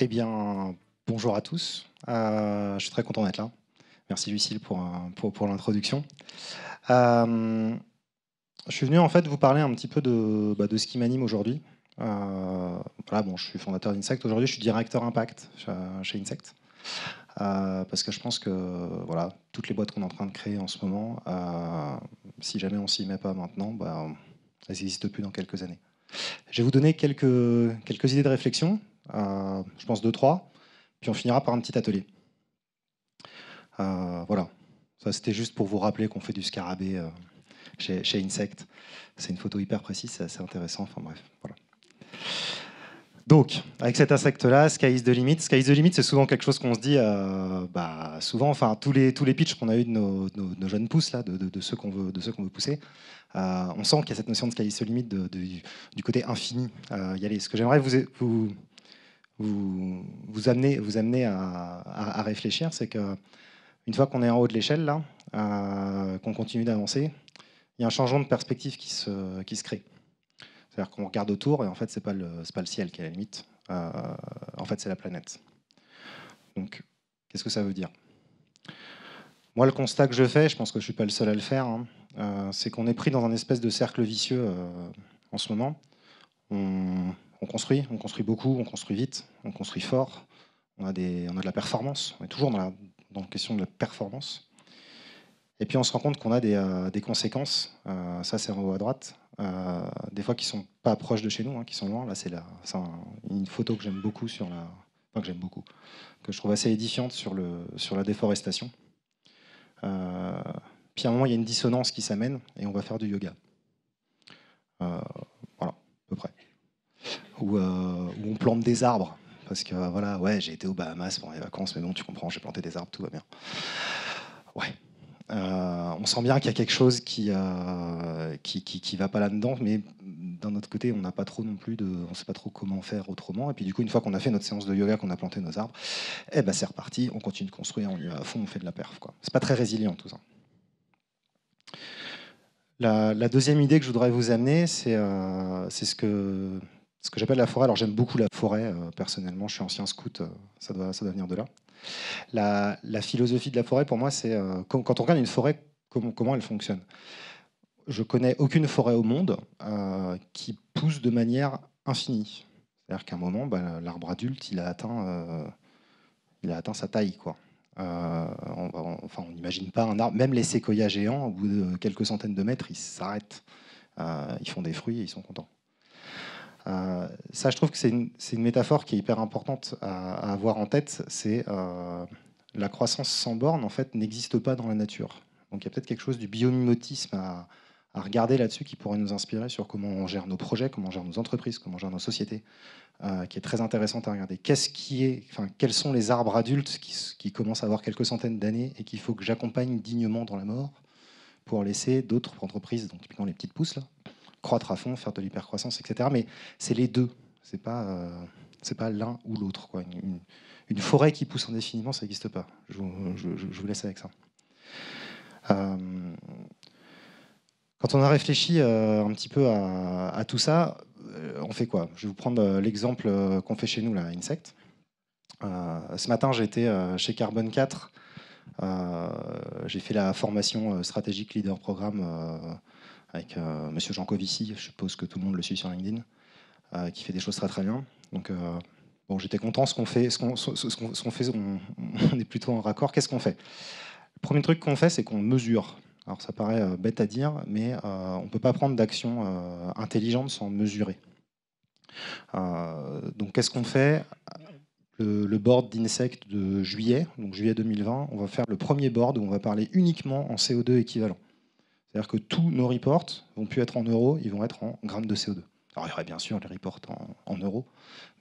Eh bien, bonjour à tous. Je suis très content d'être là. Merci Lucille pour l'introduction. Je suis venu en fait vous parler un petit peu de ce qui m'anime aujourd'hui. Voilà, bon, je suis fondateur d'Insect. Aujourd'hui, je suis directeur impact chez Insect. Parce que je pense que voilà, toutes les boîtes qu'on est en train de créer en ce moment, si jamais on s'y met pas maintenant, elles n'existent plus dans quelques années. Je vais vous donner quelques idées de réflexion, je pense 2-3. Puis on finira par un petit atelier. Voilà. Ça, c'était juste pour vous rappeler qu'on fait du scarabée chez Insect. C'est une photo hyper précise, c'est assez intéressant. Enfin bref, voilà. Donc, avec cet insecte-là, Sky is the limit. Sky is the limit, c'est souvent quelque chose qu'on se dit, souvent, enfin, tous les pitchs qu'on a eu de nos jeunes pousses, là, de ceux qu'on veut pousser, on sent qu'il y a cette notion de Sky is the limit du côté infini. Y aller. Ce que j'aimerais vous amener à réfléchir, c'est que une fois qu'on est en haut de l'échelle, là, qu'on continue d'avancer, il y a un changement de perspective qui se crée. C'est-à-dire qu'on regarde autour et en fait, c'est pas le ciel qui est à la limite. En fait, c'est la planète. Donc, qu'est-ce que ça veut dire? Moi, le constat que je fais, je pense que je suis pas le seul à le faire, hein, c'est qu'on est pris dans un espèce de cercle vicieux en ce moment. On construit beaucoup, on construit vite, on construit fort, on a de la performance, on est toujours dans la question de la performance. Et puis on se rend compte qu'on a des conséquences, ça c'est en haut à droite, des fois qui sont pas proches de chez nous, hein, qui sont loin. Là c'est une photo que j'aime beaucoup que je trouve assez édifiante sur la déforestation. Puis à un moment il y a une dissonance qui s'amène et on va faire du yoga. Voilà, à peu près. Où on plante des arbres. Parce que voilà, ouais, j'ai été aux Bahamas pendant les vacances, mais bon, tu comprends, j'ai planté des arbres, tout va bien. Ouais. On sent bien qu'il y a quelque chose qui va pas là-dedans, mais d'un autre côté, on n'a pas trop non plus on sait pas trop comment faire autrement. Et puis du coup, une fois qu'on a fait notre séance de yoga, qu'on a planté nos arbres, c'est reparti, on continue de construire, on y va à fond, on fait de la perf, quoi. C'est pas très résilient tout ça. La deuxième idée que je voudrais vous amener, c'est ce que j'appelle la forêt. Alors j'aime beaucoup la forêt, personnellement, je suis ancien scout, ça doit venir de là. La philosophie de la forêt, pour moi, c'est quand on regarde une forêt, comment elle fonctionne. Je connais aucune forêt au monde qui pousse de manière infinie. C'est-à-dire qu'à un moment, l'arbre adulte, il a atteint sa taille, quoi. On n'imagine pas un arbre, même les séquoias géants, au bout de quelques centaines de mètres, ils s'arrêtent. Ils font des fruits et ils sont contents. Ça, je trouve que c'est une métaphore qui est hyper importante à avoir en tête. C'est la croissance sans borne, en fait, n'existe pas dans la nature. Donc il y a peut-être quelque chose du biomimétisme à regarder là-dessus qui pourrait nous inspirer sur comment on gère nos projets, comment on gère nos entreprises, comment on gère nos sociétés, qui est très intéressante à regarder. Quels sont les arbres adultes qui commencent à avoir quelques centaines d'années et qu'il faut que j'accompagne dignement dans la mort pour laisser d'autres entreprises, donc typiquement les petites pousses, là, croître à fond, faire de l'hypercroissance, etc. Mais c'est les deux, c'est pas l'un ou l'autre, quoi. Une forêt qui pousse indéfiniment, ça n'existe pas. Je vous laisse avec ça. Quand on a réfléchi un petit peu à tout ça, on fait quoi? Je vais vous prendre l'exemple qu'on fait chez nous, là, Insect. Ce matin, j'étais chez Carbone 4. J'ai fait la formation stratégique leader programme avec Monsieur Jean Covici, je suppose que tout le monde le suit sur LinkedIn, qui fait des choses très très bien. Donc bon, j'étais content. Ce qu'on fait, on est plutôt en raccord. Qu'est-ce qu'on fait? Le premier truc qu'on fait, c'est qu'on mesure. Alors ça paraît bête à dire, mais on ne peut pas prendre d'action intelligente sans mesurer. Donc qu'est-ce qu'on fait? Le board d'Insect de juillet, donc juillet 2020, on va faire le premier board où on va parler uniquement en CO2 équivalent. C'est-à-dire que tous nos reports vont plus être en euros, ils vont être en grammes de CO2. Alors il y aurait bien sûr les reports en euros,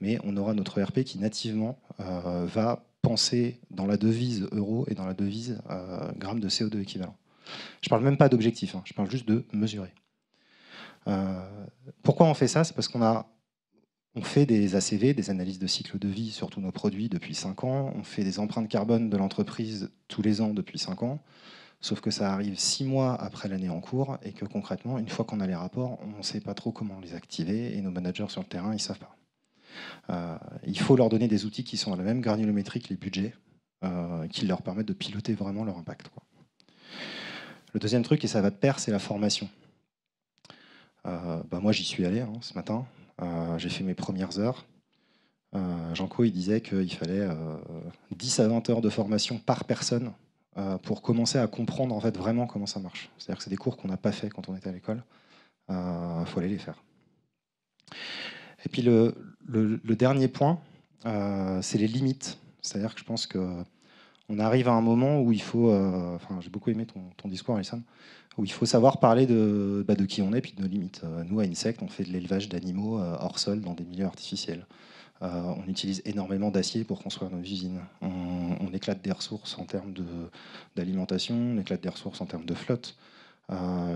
mais on aura notre ERP qui nativement va penser dans la devise euro et dans la devise grammes de CO2 équivalent. Je ne parle même pas d'objectif, hein, je parle juste de mesurer. Pourquoi on fait ça? C'est parce on fait des ACV, des analyses de cycle de vie sur tous nos produits depuis 5 ans. On fait des empreintes carbone de l'entreprise tous les ans depuis 5 ans. Sauf que ça arrive 6 mois après l'année en cours et que concrètement, une fois qu'on a les rapports, on ne sait pas trop comment les activer et nos managers sur le terrain, ils ne savent pas. Il faut leur donner des outils qui sont à la même granulométrie que les budgets, qui leur permettent de piloter vraiment leur impact, quoi. Le deuxième truc, et ça va de pair, c'est la formation. Moi, j'y suis allé ce matin. J'ai fait mes premières heures. Jean-Co, il disait qu'il fallait 10 à 20 heures de formation par personne pour commencer à comprendre en fait vraiment comment ça marche. C'est-à-dire que c'est des cours qu'on n'a pas fait quand on était à l'école. Faut aller les faire. Et puis le dernier point, c'est les limites. C'est-à-dire que je pense qu'on arrive à un moment où il faut... j'ai beaucoup aimé ton discours, Alison, où il faut savoir parler de qui on est puis de nos limites. Nous, à Insect, on fait de l'élevage d'animaux hors sol dans des milieux artificiels. On utilise énormément d'acier pour construire nos usines. On éclate des ressources en termes d'alimentation, on éclate des ressources en termes de flotte.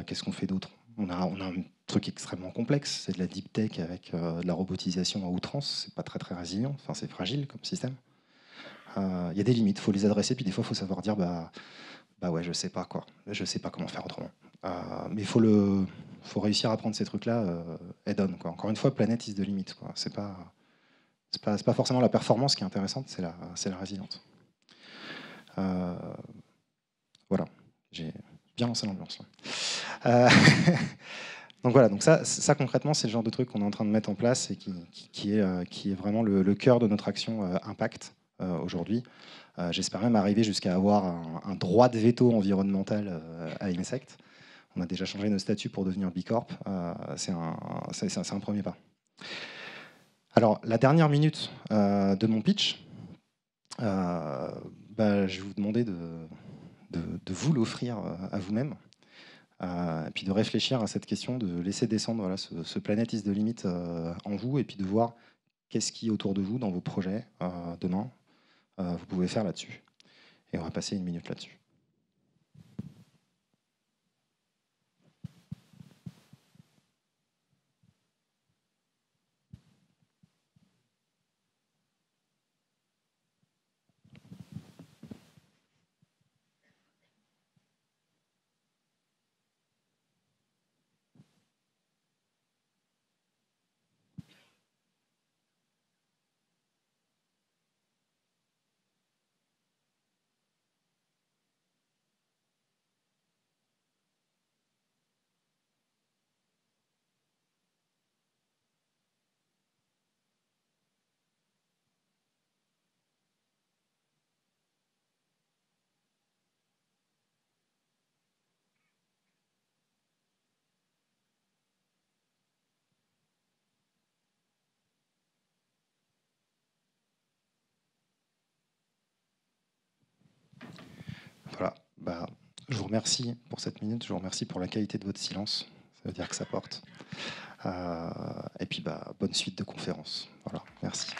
Qu'est-ce qu'on fait d'autre on a un truc extrêmement complexe, c'est de la deep tech avec de la robotisation à outrance. C'est pas très très résilient, enfin c'est fragile comme système. Il y a des limites, il faut les adresser, puis des fois il faut savoir dire ouais, je sais pas quoi, je sais pas comment faire autrement. Mais il faut réussir à prendre ces trucs-là head-on, quoi. Encore une fois, planète is the limit, quoi. C'est pas forcément la performance qui est intéressante, c'est la résilience. Voilà, j'ai bien lancé l'ambiance. Donc voilà, donc ça concrètement, c'est le genre de truc qu'on est en train de mettre en place et qui est vraiment le cœur de notre action Impact aujourd'hui. J'espère même arriver jusqu'à avoir un droit de veto environnemental à Insect. On a déjà changé nos statuts pour devenir B Corp. C'est un premier pas. Alors, la dernière minute de mon pitch, je vais vous demander de vous l'offrir à vous-même. Et puis de réfléchir à cette question, de laisser descendre ce planète is de limite en vous, et puis de voir qu'est-ce qui, autour de vous, dans vos projets, demain, vous pouvez faire là-dessus. Et on va passer 1 minute là-dessus. Voilà. Je vous remercie pour cette minute, je vous remercie pour la qualité de votre silence. Ça veut dire que ça porte. Et puis, bonne suite de conférence. Voilà, merci.